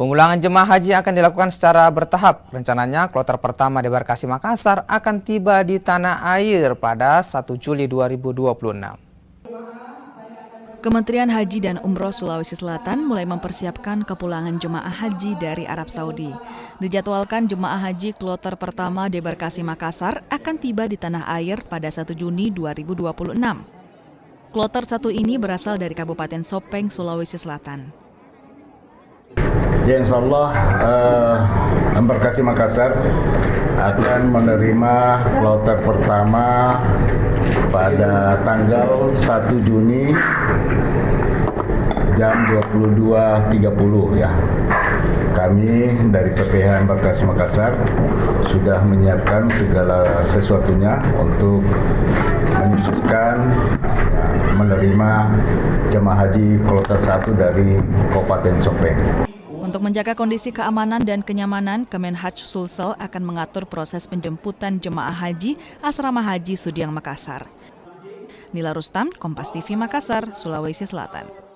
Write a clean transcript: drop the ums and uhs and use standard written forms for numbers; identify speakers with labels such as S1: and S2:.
S1: Pemulangan jemaah haji akan dilakukan secara bertahap. Rencananya kloter pertama debarkasi Makassar akan tiba di tanah air pada 1 Juli 2026.
S2: Kementerian Haji dan Umroh Sulawesi Selatan mulai mempersiapkan kepulangan jemaah haji dari Arab Saudi. Dijadwalkan jemaah haji kloter pertama debarkasi Makassar akan tiba di tanah air pada 1 Juni 2026. Kloter 1 ini berasal dari Kabupaten Sopeng, Sulawesi Selatan.
S3: Ya, insya Allah embarkasi Makassar akan menerima kloter pertama pada tanggal 1 Juni jam 22.30 ya. Kami dari PPH Embarkasi Makassar sudah menyiapkan segala sesuatunya untuk menyukseskan menerima jemaah haji kloter 1 dari Kabupaten Sopeng.
S2: Untuk menjaga kondisi keamanan dan kenyamanan, Kemenhaj Sulsel akan mengatur proses penjemputan jemaah haji Asrama Haji Sudiang Makassar. Nila Rustam, Kompas TV Makassar, Sulawesi Selatan.